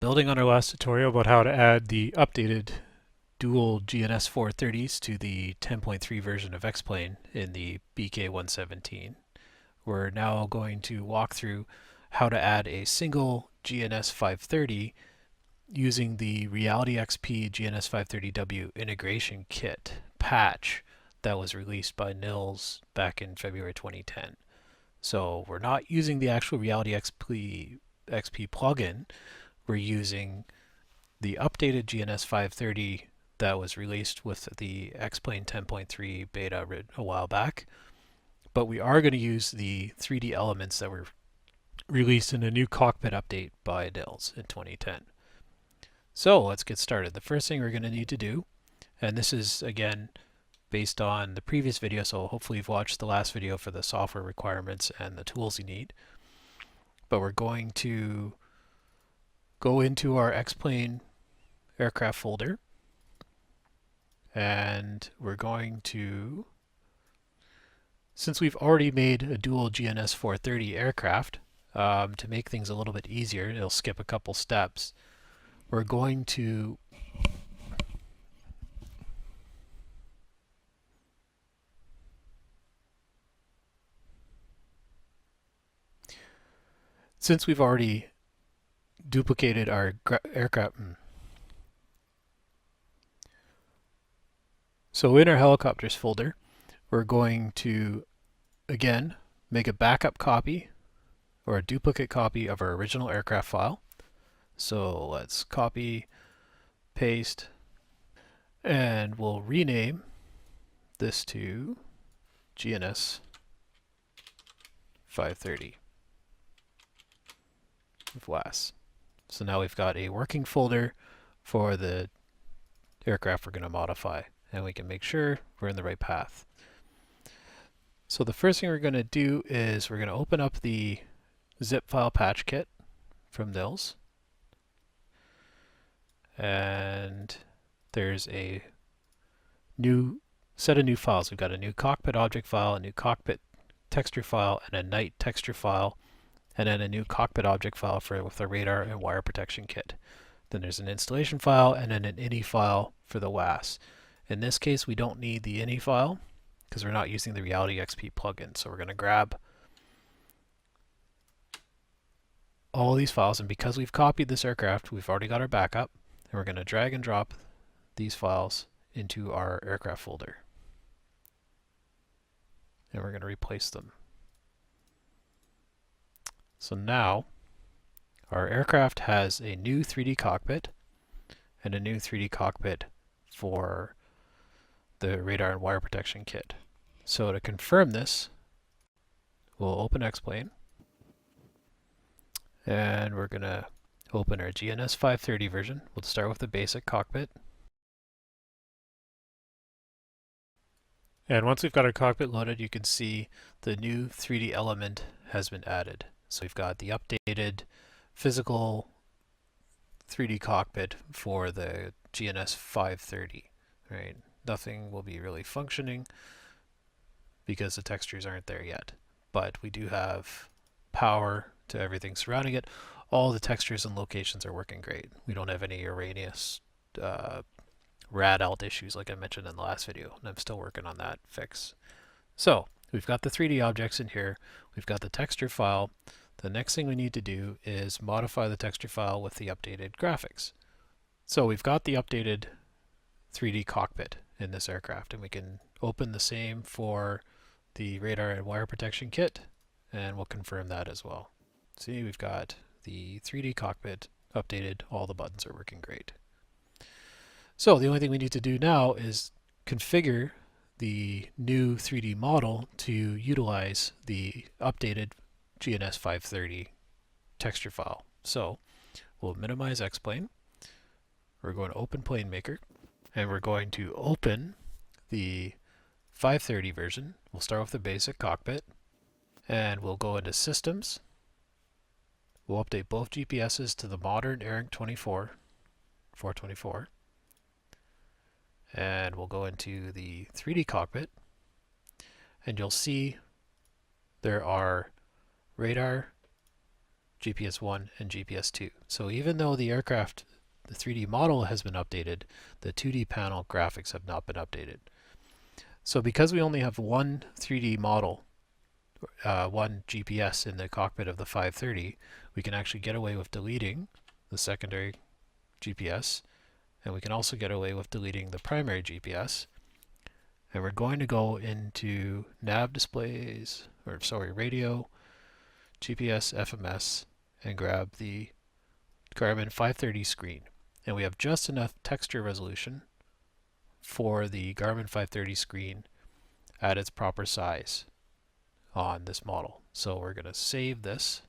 Building on our last tutorial about how to add the updated dual GNS430s to the 10.3 version of X-Plane in the BK117, we're now going to walk through how to add a single GNS530 using the Reality XP GNS530W integration kit patch that was released by Nils back in February 2010. So we're not using the actual Reality XP plugin. We're using the updated GNS530 that was released with the X-Plane 10.3 beta a while back, but we are going to use the 3D elements that were released in a new cockpit update by Nils in 2010. So let's get started. The first thing we're going to need to do, and this is again based on the previous video, so hopefully you've watched the last video for the software requirements and the tools you need, but we're going to go into our X-Plane aircraft folder, and we're going to, since we've already made a dual GNS430 aircraft, to make things a little bit easier, it'll skip a couple steps. We're going to since we've already duplicated our aircraft. So in our helicopters folder, we're going to, again, make a backup copy or a duplicate copy of our original aircraft file. So let's copy, paste, and we'll rename this to GNS 530 WAS. So now we've got a working folder for the aircraft we're going to modify, and we can make sure we're in the right path. So the first thing we're going to do is we're going to open up the zip file patch kit from Nils, and there's a new set of new files. We've got a new cockpit object file, a new cockpit texture file, and a night texture file, and then a new cockpit object file with the radar and wire protection kit. Then there's an installation file and then an ini file for the WAS. In this case, we don't need the ini file because we're not using the Reality XP plugin. So we're going to grab all these files, and because we've copied this aircraft, we've already got our backup, and we're going to drag and drop these files into our aircraft folder. And we're going to replace them. So now our aircraft has a new 3D cockpit and a new 3D cockpit for the radar and wire protection kit. So to confirm this, we'll open X-Plane, and we're going to open our GNS530 version. We'll start with the basic cockpit. And once we've got our cockpit loaded, you can see the new 3D element has been added. So we've got the updated physical 3D cockpit for the GNS530, right? Nothing will be really functioning because the textures aren't there yet, but we do have power to everything surrounding it. All the textures and locations are working great. We don't have any erroneous rad alt issues like I mentioned in the last video, and I'm still working on that fix. So we've got the 3D objects in here. We've got the texture file. The next thing we need to do is modify the texture file with the updated graphics. So we've got the updated 3D cockpit in this aircraft, and we can open the same for the radar and wire protection kit, and we'll confirm that as well. See, we've got the 3D cockpit updated. All the buttons are working great. So the only thing we need to do now is configure the new 3D model to utilize the updated GNS530 texture file. So we'll minimize X-Plane. We're going to open Plane Maker, and we're going to open the 530 version. We'll start with the basic cockpit, and we'll go into Systems. We'll update both GPSs to the modern ARINC 424. And we'll go into the 3D cockpit, and you'll see there are radar GPS 1, and GPS 2. So even though the aircraft, the 3D model has been updated, the 2D panel graphics have not been updated. So because we only have one 3D model, one GPS in the cockpit of the 530, we can actually get away with deleting the secondary GPS, and we can also get away with deleting the primary GPS. And we're going to go into nav displays, or sorry, radio, GPS, FMS, and grab the Garmin 530 screen. And we have just enough texture resolution for the Garmin 530 screen at its proper size on this model. So we're going to save this.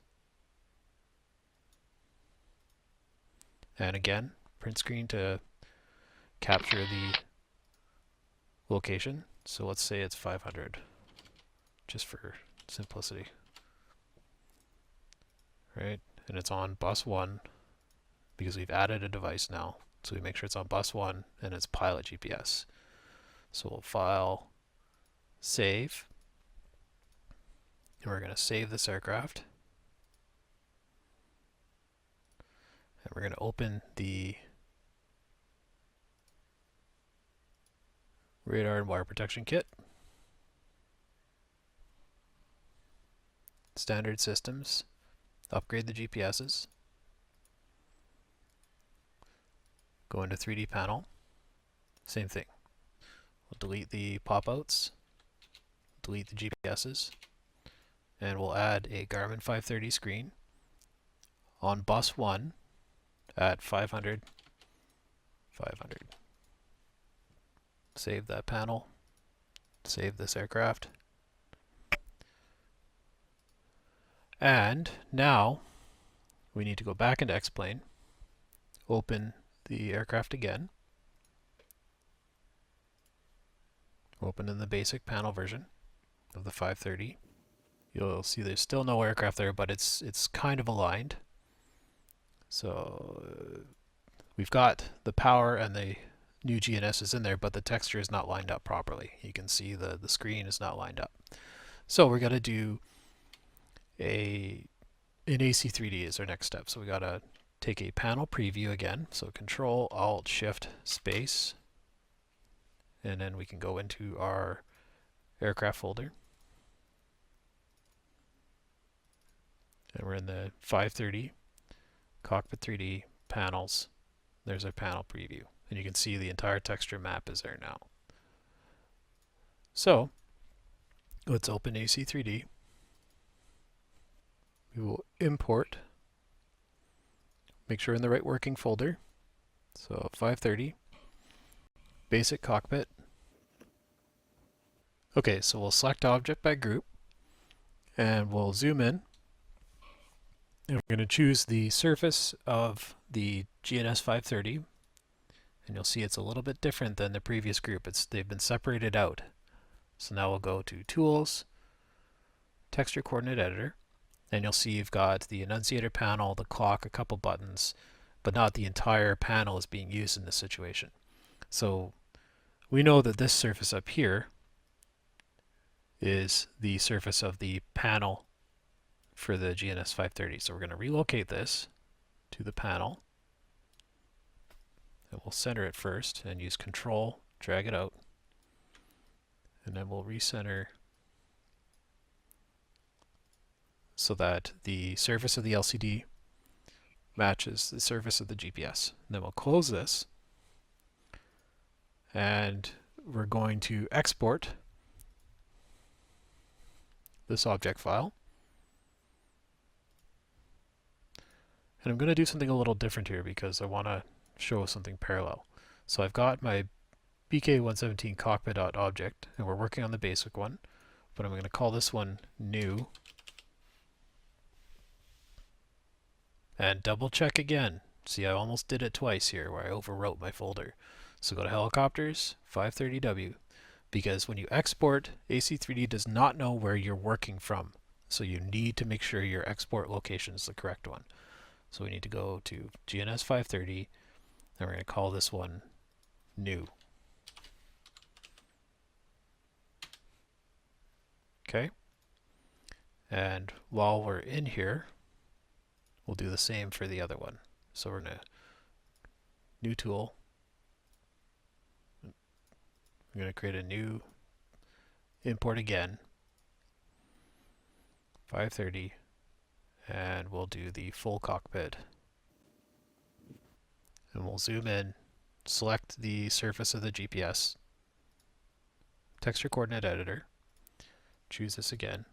And again, print screen to capture the location. So let's say it's 500, just for simplicity. Right? And it's on bus 1 because we've added a device now. So we make sure it's on bus 1 and it's pilot GPS. So we'll file, save, and we're going to save this aircraft. And we're going to open the radar and wire protection kit. Standard systems. Upgrade the GPSs. Go into 3D panel. Same thing. We'll delete the pop-outs. Delete the GPSs. And we'll add a Garmin 530 screen on bus 1 at 500, 500. Save that panel. Save this aircraft. And now we need to go back into X-Plane, open the aircraft again, open in the basic panel version of the 530. You'll see there's still no aircraft there, but it's kind of aligned. So we've got the power and the new GNS is in there, but the texture is not lined up properly. You can see the screen is not lined up. So we're going to do an AC3D is our next step. So we got to take a panel preview again. So Control Alt Shift Space, and then we can go into our aircraft folder. And we're in the 530 Cockpit 3D panels. There's our panel preview. And you can see the entire texture map is there now. So let's open AC3D. We will import. Make sure in the right working folder. So 530, basic cockpit. Okay, so we'll select object by group and we'll zoom in. And we're going to choose the surface of the GNS530. And you'll see it's a little bit different than the previous group. They've been separated out. So now we'll go to Tools, Texture Coordinate Editor. And you'll see you've got the annunciator panel, the clock, a couple buttons, but not the entire panel is being used in this situation. So we know that this surface up here is the surface of the panel for the GNS530. So we're going to relocate this to the panel. And we'll center it first and use Control, drag it out. And then we'll recenter so that the surface of the LCD matches the surface of the GPS. And then we'll close this. And we're going to export this object file. And I'm going to do something a little different here because I want to show something parallel. So I've got my BK117 cockpit.object, and we're working on the basic one, but I'm going to call this one new. And double check again. See, I almost did it twice here where I overwrote my folder. So go to Helicopters, 530W, because when you export, AC3D does not know where you're working from. So you need to make sure your export location is the correct one. So we need to go to GNS530, and we're going to call this one new. Okay. And while we're in here, We'll do the same for the other one. So we're going to new tool. I'm going to create a new import again, 530, and we'll do the full cockpit. And we'll zoom in, select the surface of the GPS, texture coordinate editor, choose this again,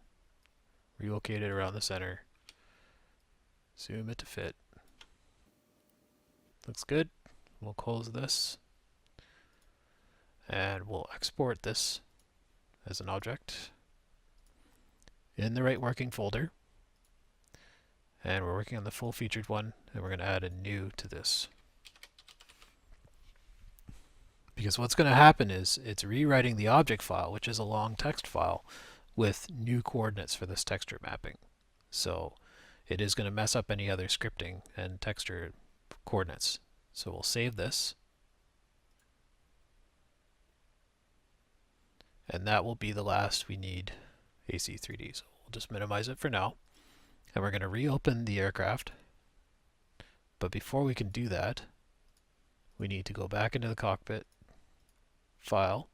relocate it around the center, zoom it to fit. Looks good. We'll close this, and we'll export this as an object in the right working folder. And we're working on the full featured one, and we're going to add a new to this. Because what's going to happen is it's rewriting the object file, which is a long text file, with new coordinates for this texture mapping. So it is going to mess up any other scripting and texture coordinates. So we'll save this. And that will be the last we need AC3D. So we'll just minimize it for now. And we're going to reopen the aircraft. But before we can do that, we need to go back into the cockpit file.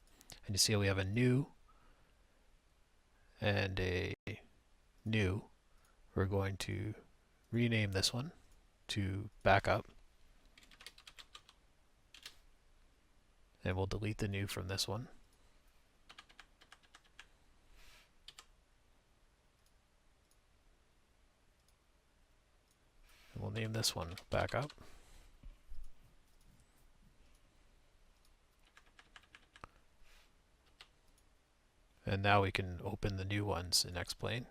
And you see how we have a new and a new. We're going to rename this one to backup. And we'll delete the new from this one. And we'll name this one backup. And now we can open the new ones in X-Plane.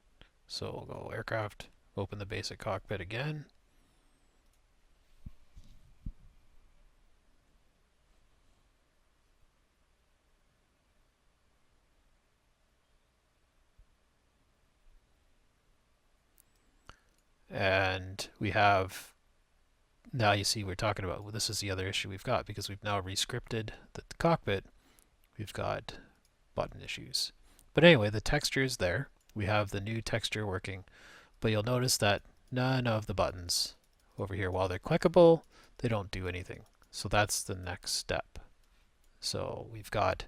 So we'll go aircraft, open the basic cockpit again. And we have, now you see we're talking about, well, this is the other issue we've got because we've now rescripted the cockpit. We've got button issues. But anyway, the texture is there. We have the new texture working. But you'll notice that none of the buttons over here, while they're clickable, they don't do anything. So that's the next step. So we've got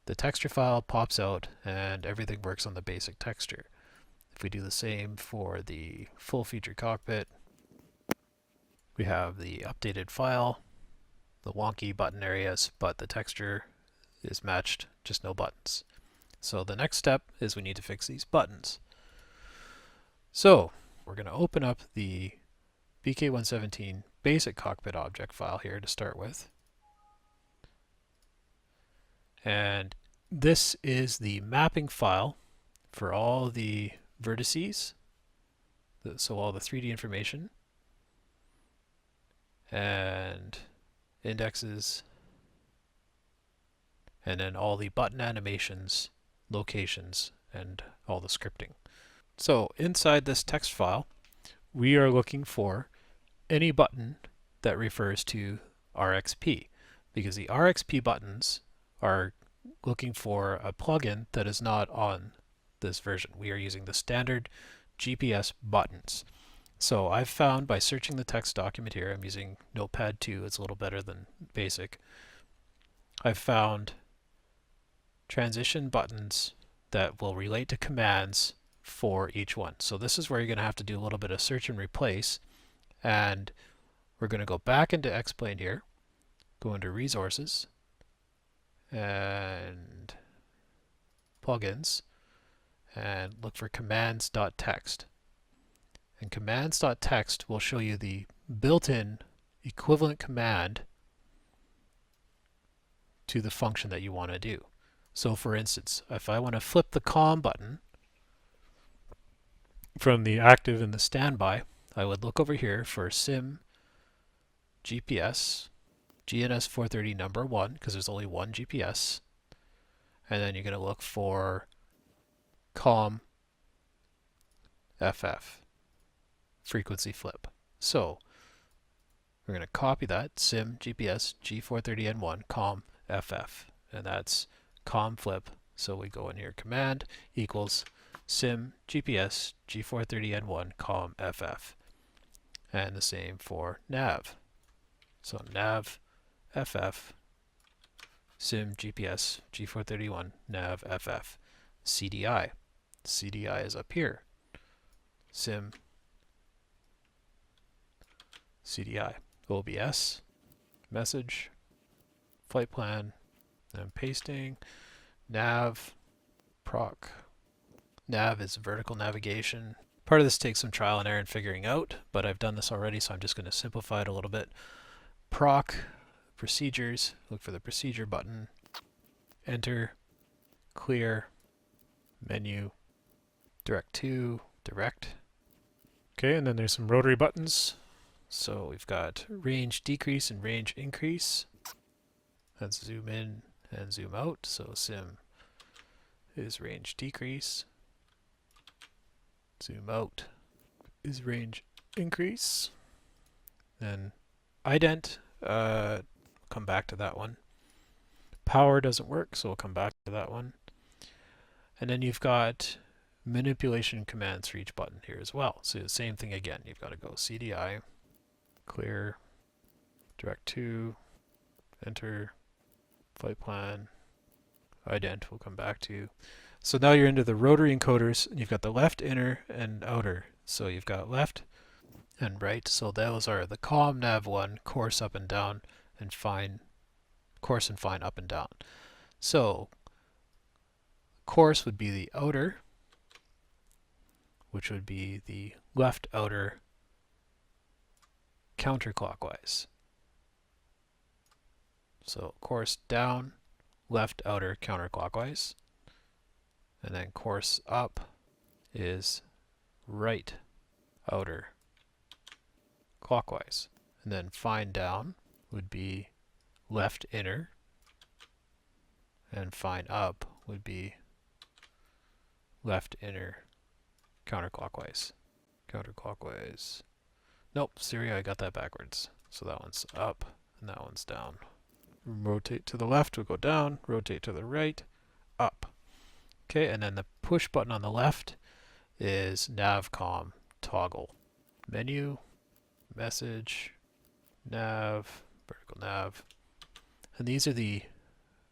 the texture file pops out and everything works on the basic texture. If we do the same for the full featured cockpit, we have the updated file, the wonky button areas, but the texture is matched, just no buttons. So the next step is we need to fix these buttons. So we're going to open up the BK117 basic cockpit object file here to start with. And this is the mapping file for all the vertices, so all the 3D information and indexes, and then all the button animations, locations, and all the scripting. So inside this text file, we are looking for any button that refers to RXP, because the RXP buttons are looking for a plugin that is not on this version. We are using the standard GPS buttons. So I've found by searching the text document here, I'm using Notepad 2, it's a little better than basic. I've found transition buttons that will relate to commands for each one. So this is where you're going to have to do a little bit of search and replace. And we're going to go back into X-Plane here, go into resources and plugins, and look for commands.txt. And commands.txt will show you the built-in equivalent command to the function that you want to do. So for instance, if I want to flip the COM button from the active and the standby, I would look over here for sim GPS GNS530 number 1, because there's only one GPS, and then you're going to look for COM FF frequency flip. So we're going to copy that sim GPS G430N1 COM FF, and that's COM flip. So we go in here, command equals sim GPS G430N1 COM FF, and the same for nav. So nav ff sim GPS G431 nav ff CDI. CDI is up here. Sim CDI. OBS message flight plan. I'm pasting nav proc. Nav is vertical navigation. Part of this takes some trial and error in figuring out, but I've done this already, so I'm just going to simplify it a little bit. Proc procedures, look for the procedure button, enter, clear, menu, direct to, direct. Okay, and then there's some rotary buttons. So we've got range decrease and range increase. Let's zoom in and zoom out. So sim is range decrease. Zoom out is range increase. Then ident, come back to that one. Power doesn't work, so we'll come back to that one. And then you've got manipulation commands for each button here as well. So the same thing again. You've got to go CDI, clear, direct to, enter, flight plan, ident, we'll come back to. So now you're into the rotary encoders, and you've got the left, inner, and outer. So you've got left and right. So those are the comm nav1, course up and down, and fine, course and fine up and down. So course would be the outer, which would be the left outer counterclockwise. So course down, left outer counterclockwise. And then course up is right outer clockwise. And then fine down would be left inner. And fine up would be left inner counterclockwise. Counterclockwise. Nope, Siri, I got that backwards. So that one's up and that one's down. Rotate to the left, we'll go down. Rotate to the right, up. Okay, and then the push button on the left is navcom toggle. Menu, message, nav, vertical nav. And these are the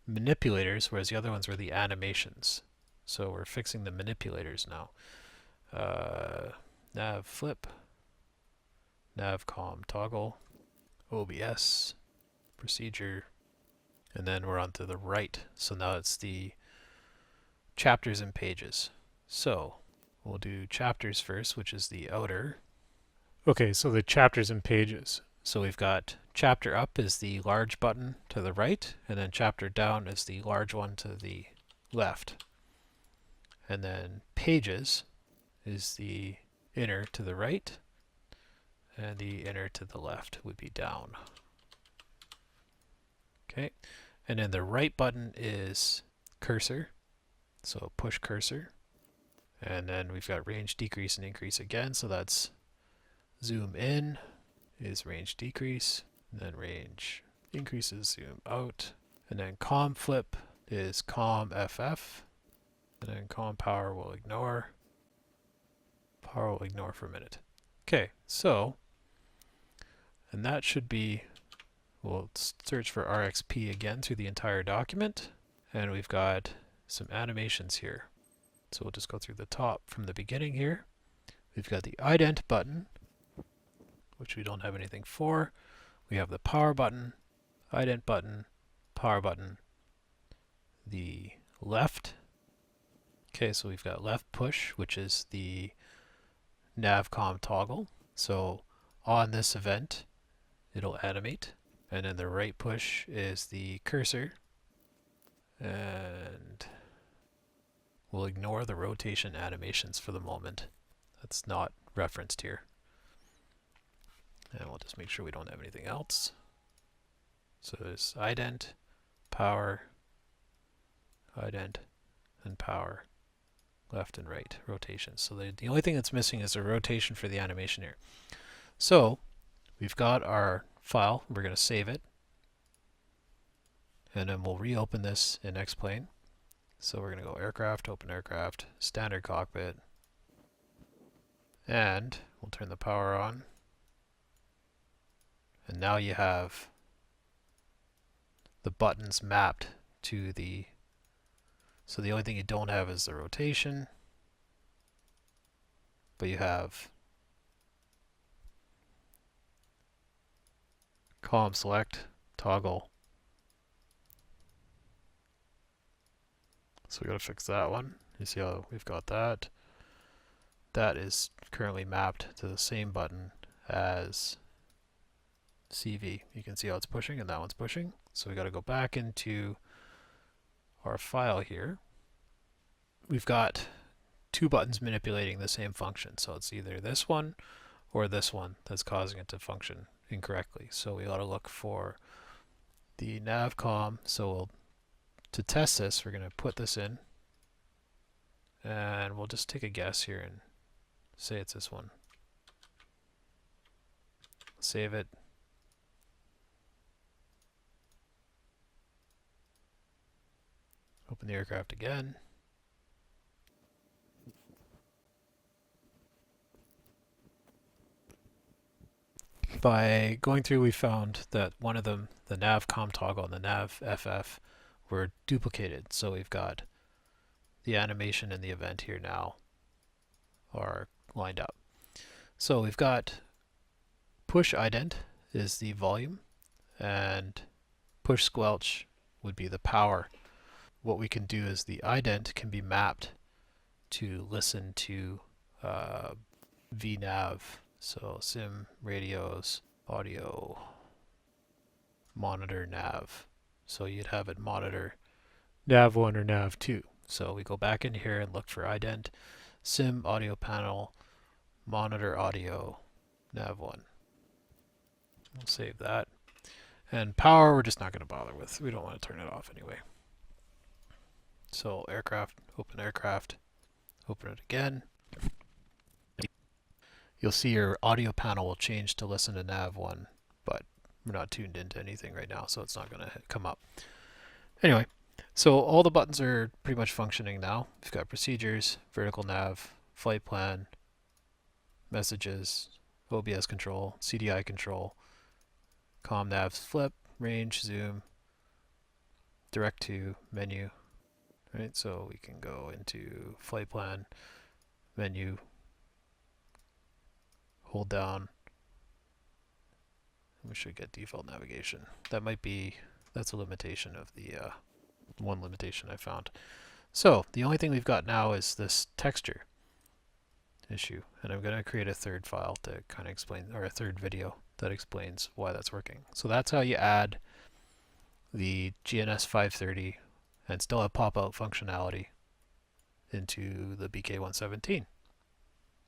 manipulators, whereas the other ones were the animations. So we're fixing the manipulators now. Nav flip, navcom toggle, OBS, procedure, and then we're on to the right. So now it's the chapters and pages. So we'll do chapters first, which is the outer. Okay, so the chapters and pages. So we've got chapter up is the large button to the right, and then chapter down is the large one to the left. And then pages is the inner to the right, and the inner to the left would be down. Okay, and then the right button is cursor, so push cursor. And then we've got range decrease and increase again, so that's zoom in is range decrease, and then range increases, zoom out. And then comm flip is comm FF, and then comm power will ignore. Power will ignore for a minute. Okay, so, and that should be, we'll search for RXP again through the entire document, and we've got some animations here. So we'll just go through the top from the beginning here. We've got the ident button, which we don't have anything for. We have the power button, ident button, power button, the left. Okay, so we've got left push, which is the navcom toggle. So on this event, it'll animate. And then the right push is the cursor. And we'll ignore the rotation animations for the moment. That's not referenced here. And we'll just make sure we don't have anything else. So there's ident, power, ident, and power, left and right, rotation. So the only thing that's missing is a rotation for the animation here. So we've got our file. We're going to save it. And then we'll reopen this in X-Plane. So we're going to go aircraft, open aircraft, standard cockpit. And we'll turn the power on. And now you have the buttons mapped to the, so the only thing you don't have is the rotation, but you have column select, toggle. So we gotta fix that one. You see how we've got that. That is currently mapped to the same button as CV. You can see how it's pushing and that one's pushing. So we got to go back into our file here. We've got two buttons manipulating the same function. So it's either this one or this one that's causing it to function incorrectly. So we ought to look for the navcom. So to test this, we're going to put this in and we'll just take a guess here and say it's this one. Save it. Open the aircraft again. By going through, we found that one of them, the navcom toggle and the nav FF, were duplicated. So we've got the animation and the event here now are lined up. So we've got push ident is the volume and push squelch would be the power. What we can do is the ident can be mapped to listen to VNav, so sim, radios, audio, monitor, nav. So you'd have it monitor nav1 or nav2. So we go back in here and look for ident, sim, audio panel, monitor audio, nav1. We'll save that. And power we're just not going to bother with. We don't want to turn it off anyway. So aircraft, open it again. You'll see your audio panel will change to listen to nav1, but we're not tuned into anything right now, so it's not going to come up. Anyway, so all the buttons are pretty much functioning now. We've got procedures, vertical nav, flight plan, messages, OBS control, CDI control, comm nav flip, range, zoom, direct to menu. Right, so we can go into flight plan, menu, hold down, we should get default navigation. That might be, that's a limitation of the, one limitation I found. So the only thing we've got now is this texture issue, and I'm going to create a third file to kind of explain, or a third video that explains why that's working. So that's how you add the GNS530 and still have pop-out functionality into the BK117.